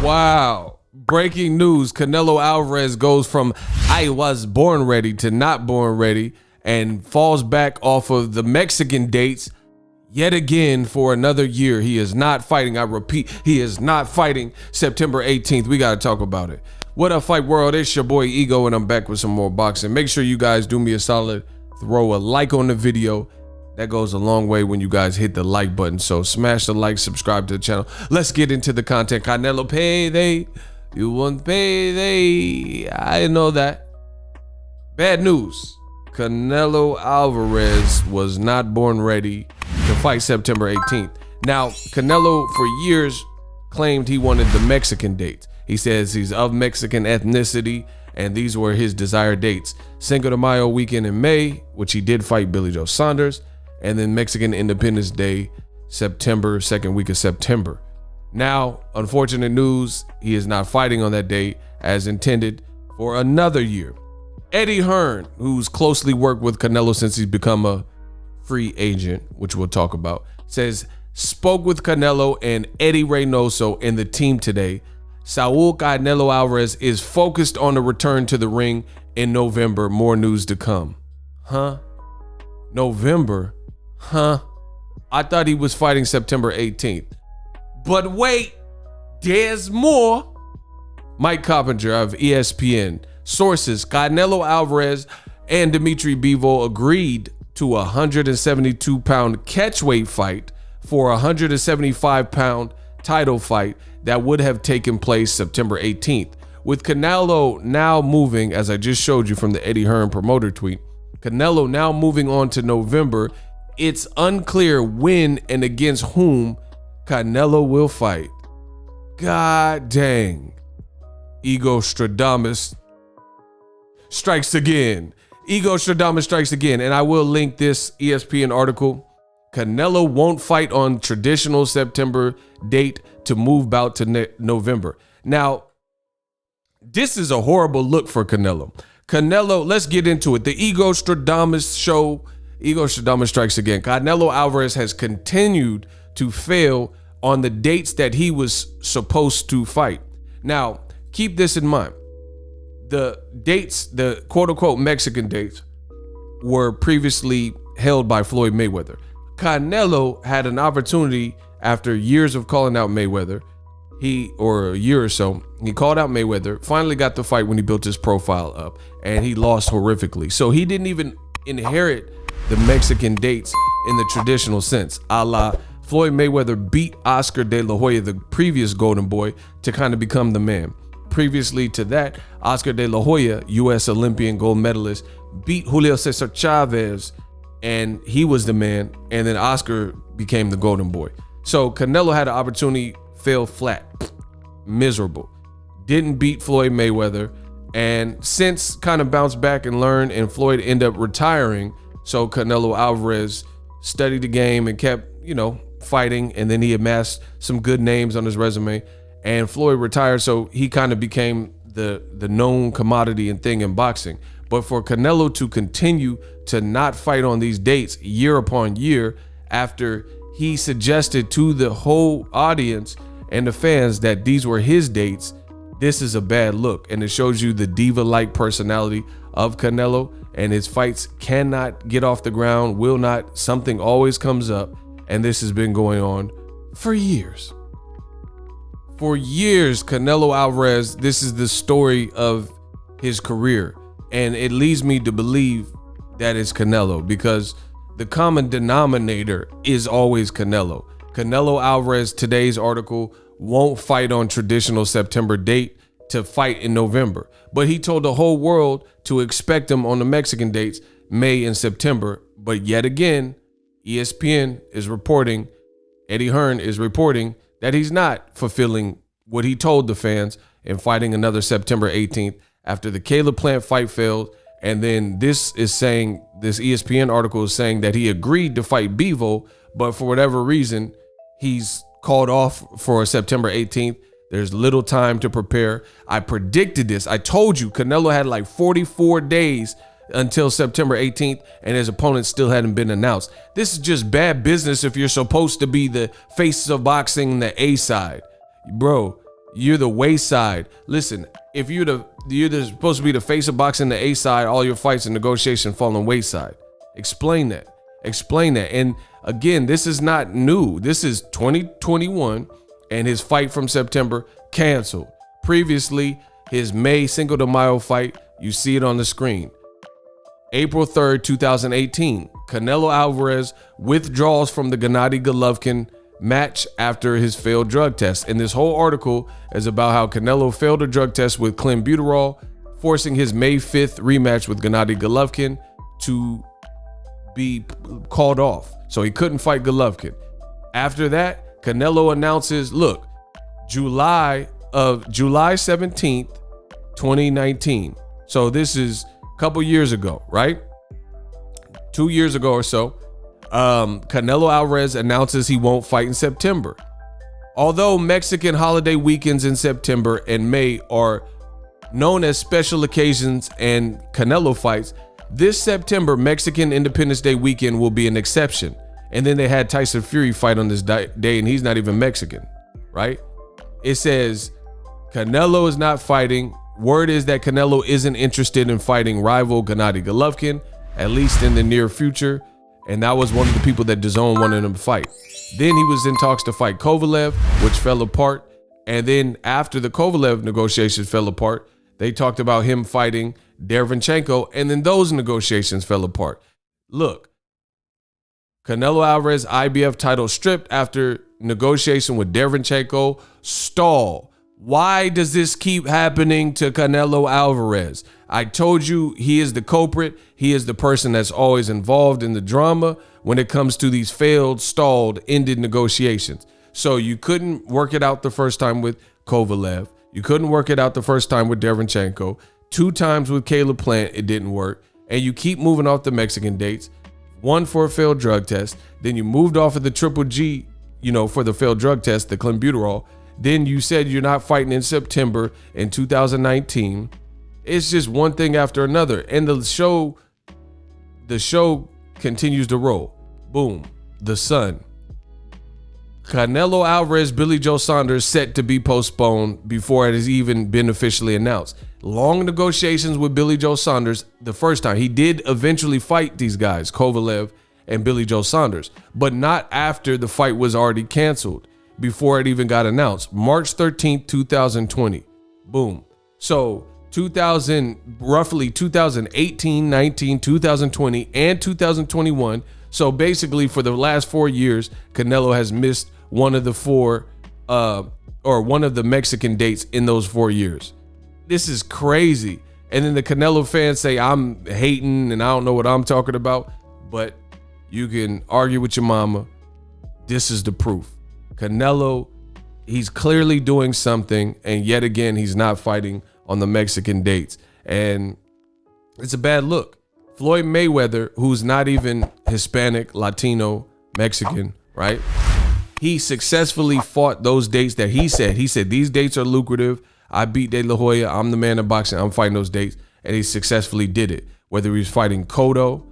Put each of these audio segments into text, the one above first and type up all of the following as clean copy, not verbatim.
Wow. Breaking news. Canelo Alvarez goes from I was born ready to not born ready and falls back off of the Mexican dates yet again for another year. He is not fighting. I repeat, he is not fighting September 18th. We got to talk about it. What up, Fight World? It's your boy Ego, and I'm back with some more boxing. Make sure you guys do me a solid. Throw a like on the video. That goes a long way when you guys hit the like button. So smash the like, subscribe to the channel. Let's get into the content. Canelo payday. You want payday. I know that. Bad news. Canelo Alvarez was not born ready to fight September 18th. Now, Canelo for years claimed he wanted the Mexican dates. He says he's of Mexican ethnicity, and these were his desired dates. Cinco de Mayo weekend in May, which he did fight Billy Joe Saunders, and then Mexican Independence Day, September, second week of September. Now, unfortunate news, he is not fighting on that date as intended for another year. Eddie Hearn, who's closely worked with Canelo since he's become a free agent, which we'll talk about, says, spoke with Canelo and Eddie Reynoso and the team today. Saul Canelo Alvarez is focused on the return to the ring in November. More news to come. Huh? November? Huh? I thought he was fighting September 18th. But wait, there's more. Mike Coppinger of ESPN. Sources, Canelo Alvarez and Dimitri Bivol agreed to a 172-pound catchweight fight for a 175-pound title fight that would have taken place September 18th. With Canelo now moving, as I just showed you from the Eddie Hearn promoter tweet, Canelo now moving on to November, it's unclear when and against whom Canelo will fight. God dang. Egostradamus strikes again. Egostradamus strikes again. And I will link this ESPN article. Canelo won't fight on traditional September date to move bout to November. Now, this is a horrible look for Canelo. Canelo, let's get into it. The Egostradamus show, Egostradamus strikes again. Canelo Alvarez has continued to fail on the dates that he was supposed to fight. Now, keep this in mind. The dates, the quote-unquote Mexican dates, were previously held by Floyd Mayweather. Canelo had an opportunity after years of calling out Mayweather, or a year or so, he called out Mayweather, finally got the fight when he built his profile up, and he lost horrifically. So he didn't even inherit the Mexican dates in the traditional sense, a la Floyd Mayweather beat Oscar De La Hoya, the previous Golden Boy, to kind of become the man. Previously to that, Oscar De La Hoya, U.S. Olympian gold medalist, beat Julio Cesar Chavez, and he was the man, and then Oscar became the Golden Boy. So Canelo had an opportunity, fell flat, miserable. Didn't beat Floyd Mayweather, and since kind of bounced back and learned, and Floyd ended up retiring. So Canelo Alvarez studied the game and kept, fighting, and then he amassed some good names on his resume, and Floyd retired, so he kind of became the known commodity and thing in boxing. But for Canelo to continue to not fight on these dates year upon year after he suggested to the whole audience and the fans that these were his dates, this is a bad look, and it shows you the diva-like personality of Canelo, and his fights cannot get off the ground, will not. Something always comes up, and this has been going on for years. For years, Canelo Alvarez, this is the story of his career, and it leads me to believe that it's Canelo because the common denominator is always Canelo. Canelo Alvarez, today's article, won't fight on traditional September date to fight in November, but he told the whole world to expect him on the Mexican dates, May and September. But yet again, ESPN is reporting, Eddie Hearn is reporting that he's not fulfilling what he told the fans and fighting another September 18th after the Caleb Plant fight failed. And then this ESPN article is saying that he agreed to fight Bivol, but for whatever reason, he's called off for September 18th. There's little time to prepare. I predicted this. I told you Canelo had like 44 days until September 18th, and his opponent still hadn't been announced. This is just bad business if you're supposed to be the face of boxing, the A side. Bro, You're the wayside. Listen, if you're supposed to be the face of boxing, the A side, all your fights and negotiation fall on wayside. Explain that. And again, this is not new. This is 2021, and his fight from September canceled. Previously, his May Cinco de Mayo fight, you see it on the screen. April 3rd, 2018, Canelo Alvarez withdraws from the Gennady Golovkin match after his failed drug test. And this whole article is about how Canelo failed a drug test with clenbuterol, forcing his May 5th rematch with Gennady Golovkin to be called off. So he couldn't fight Golovkin. After that, Canelo announces, look, July 17th, 2019. So this is a couple years ago, right? 2 years ago or so. Canelo Alvarez announces he won't fight in September. Although Mexican holiday weekends in September and May are known as special occasions and Canelo fights, this September Mexican Independence Day weekend will be an exception. And then they had Tyson Fury fight on this day, and he's not even Mexican, right? It says Canelo is not fighting. Word is that Canelo isn't interested in fighting rival Gennady Golovkin, at least in the near future. And that was one of the people that DAZN wanted him to fight. Then he was in talks to fight Kovalev, which fell apart. And then after the Kovalev negotiations fell apart, they talked about him fighting Derevyanchenko, and then those negotiations fell apart. Look, Canelo Alvarez IBF title stripped after negotiation with Derevyanchenko stall. Why does this keep happening to Canelo Alvarez? I told you he is the culprit. He is the person that's always involved in the drama when it comes to these failed, stalled, ended negotiations. So you couldn't work it out the first time with Kovalev. You couldn't work it out the first time with Derevyanchenko. 2 times with Caleb Plant, it didn't work. And you keep moving off the Mexican dates. 1 for a failed drug test. Then you moved off of the Triple G, for the failed drug test, the clenbuterol. Then you said you're not fighting in September in 2019. It's just one thing after another. And the show continues to roll. Boom. The Sun. Canelo Alvarez, Billy Joe Saunders set to be postponed before it has even been officially announced. Long negotiations with Billy Joe Saunders the first time. He did eventually fight these guys, Kovalev and Billy Joe Saunders, but not after the fight was already canceled, before it even got announced. March 13th, 2020. Boom. So roughly 2018, 19, 2020, and 2021. So basically for the last 4 years, Canelo has missed one of the one of the Mexican dates in those 4 years. This is crazy. And then the Canelo fans say I'm hating and I don't know what I'm talking about, but you can argue with your mama. This is the proof. Canelo, he's clearly doing something, and yet again, he's not fighting on the Mexican dates. And it's a bad look. Floyd Mayweather, who's not even Hispanic, Latino, Mexican, right? He successfully fought those dates that he said. He said, these dates are lucrative. I beat De La Hoya. I'm the man of boxing. I'm fighting those dates. And he successfully did it. Whether he was fighting Cotto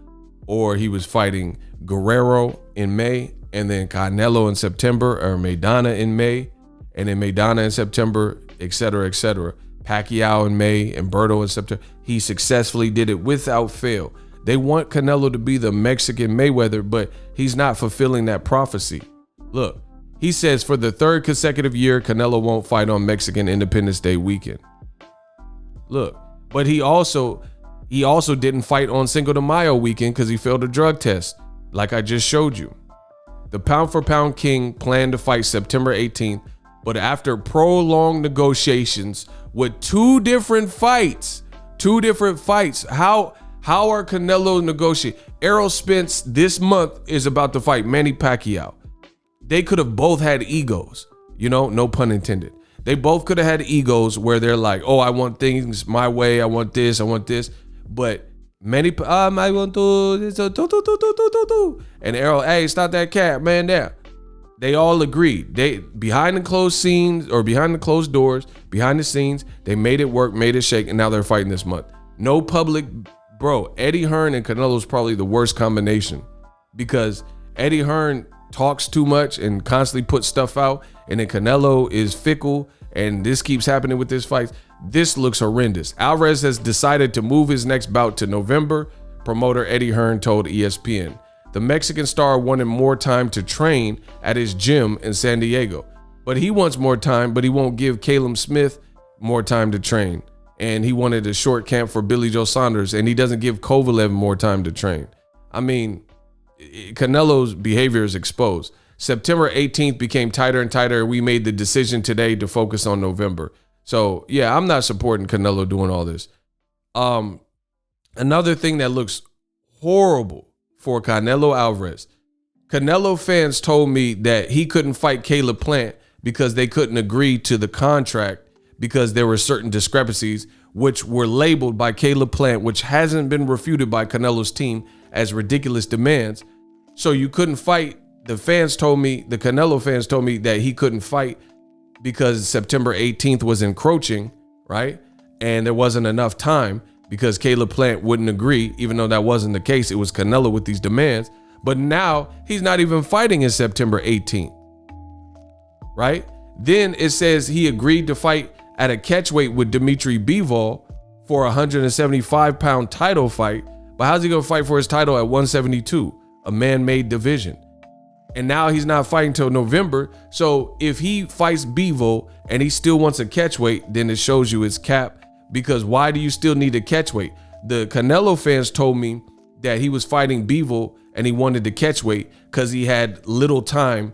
or he was fighting Guerrero in May, and then Canelo in September, or Maidana in May, and then Maidana in September, et cetera, et cetera. Pacquiao in May and Berto in September. He successfully did it without fail. They want Canelo to be the Mexican Mayweather, but he's not fulfilling that prophecy. Look, he says for the 3rd consecutive year, Canelo won't fight on Mexican Independence Day weekend. Look, but he also didn't fight on Cinco de Mayo weekend because he failed a drug test, like I just showed you. The pound for pound king planned to fight September 18th, but after prolonged negotiations with 2 different fights, how are Canelo negotiating? Errol Spence this month is about to fight Manny Pacquiao. They could have both had egos, no pun intended. They both could have had egos where they're like, oh, I want things my way. I want this. But Manny, I want to this, and Errol, hey, stop that cat, man, there. They all agreed. They behind the closed scenes, or behind the closed doors, behind the scenes, they made it work, made it shake, and now they're fighting this month. No public, bro. Eddie Hearn and Canelo is probably the worst combination, because Eddie Hearn talks too much and constantly puts stuff out, and then Canelo is fickle and this keeps happening with this fight, this looks horrendous. Alvarez has decided to move his next bout to November, promoter Eddie Hearn told ESPN. The Mexican star wanted more time to train at his gym in San Diego, but he wants more time, but he won't give Caleb Smith more time to train. And he wanted a short camp for Billy Joe Saunders, and he doesn't give Kovalev more time to train. I mean, Canelo's behavior is exposed. September 18th became tighter and tighter. We made the decision today to focus on November. So, yeah, I'm not supporting Canelo doing all this. Another thing that looks horrible for Canelo Alvarez. Canelo fans told me that he couldn't fight Caleb Plant because they couldn't agree to the contract because there were certain discrepancies which were labeled by Caleb Plant, which hasn't been refuted by Canelo's team as ridiculous demands. So you couldn't fight. The Canelo fans told me that he couldn't fight because September 18th was encroaching, right? And there wasn't enough time because Caleb Plant wouldn't agree, even though that wasn't the case. It was Canelo with these demands. But now he's not even fighting in September 18th, right? Then it says he agreed to fight at a catchweight with Dimitri Bivol for a 175-pound title fight. But how's he going to fight for his title at 172, a man-made division? And now he's not fighting till November. So if he fights Bivol and he still wants a catchweight, then it shows you his cap. Because why do you still need a catchweight? The Canelo fans told me that he was fighting Bivol and he wanted the catchweight because he had little time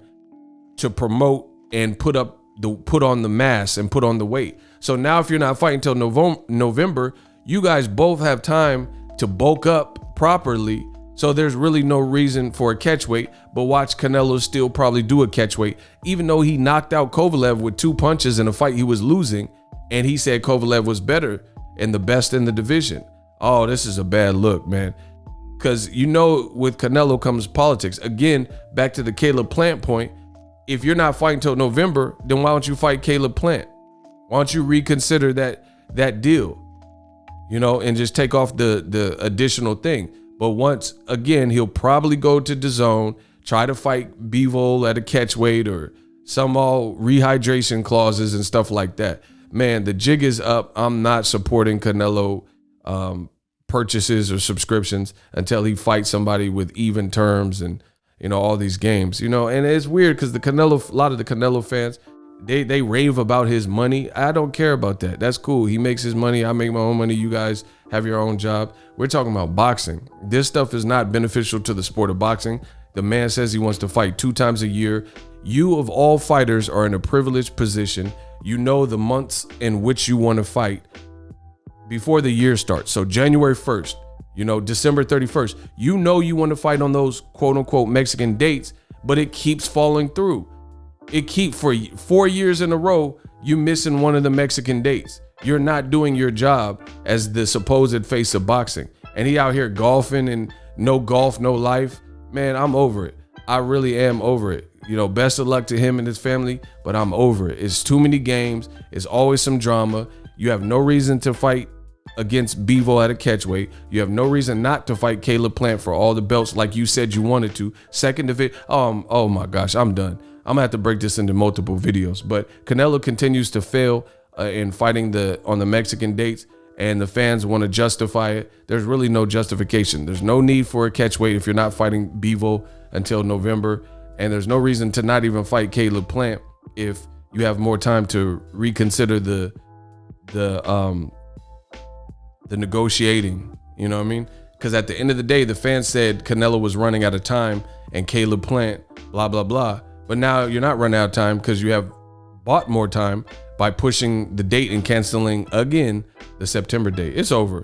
to promote and put on the mass and put on the weight. So now if you're not fighting till November, you guys both have time to bulk up properly. So there's really no reason for a catchweight, but watch Canelo still probably do a catchweight, even though he knocked out Kovalev with 2 punches in a fight he was losing. And he said Kovalev was better and the best in the division. Oh, this is a bad look, man. Because with Canelo comes politics. Again, back to the Caleb Plant point. If you're not fighting till November, then why don't you fight Caleb Plant? Why don't you reconsider that deal? And just take off the additional thing. But once again, he'll probably go to DAZN, try to fight Bivol at a catchweight or some all rehydration clauses and stuff like that. Man, the jig is up. I'm not supporting Canelo purchases or subscriptions until he fights somebody with even terms and all these games. And it's weird because a lot of the Canelo fans, they rave about his money. I don't care about that. That's cool. He makes his money. I make my own money. You guys have your own job. We're talking about boxing. This stuff is not beneficial to the sport of boxing. The man says he wants to fight 2 times a year. You of all fighters are in a privileged position. You know the months in which you want to fight before the year starts. So January 1st, December 31st, you want to fight on those quote unquote Mexican dates, but it keeps falling through. It keeps for 4 years in a row, you missing one of the Mexican dates. You're not doing your job as the supposed face of boxing. And he out here golfing and no golf, no life. Man, I'm over it. I really am over it. Best of luck to him and his family, but I'm over it. It's too many games. It's always some drama. You have no reason to fight against Bivol at a catchweight. You have no reason not to fight Caleb Plant for all the belts like you said you wanted to. Second of it, oh my gosh, I'm done. I'm gonna have to break this into multiple videos. But Canelo continues to fail in fighting on the Mexican dates, and the fans want to justify it. There's really no justification. There's no need for a catchweight if you're not fighting Bivol until November, and there's no reason to not even fight Caleb Plant if you have more time to reconsider the negotiating. You know what I mean? Because at the end of the day, the fans said Canelo was running out of time and Caleb Plant, blah, blah, blah. But now you're not running out of time because you have bought more time by pushing the date and canceling again the September date. It's over.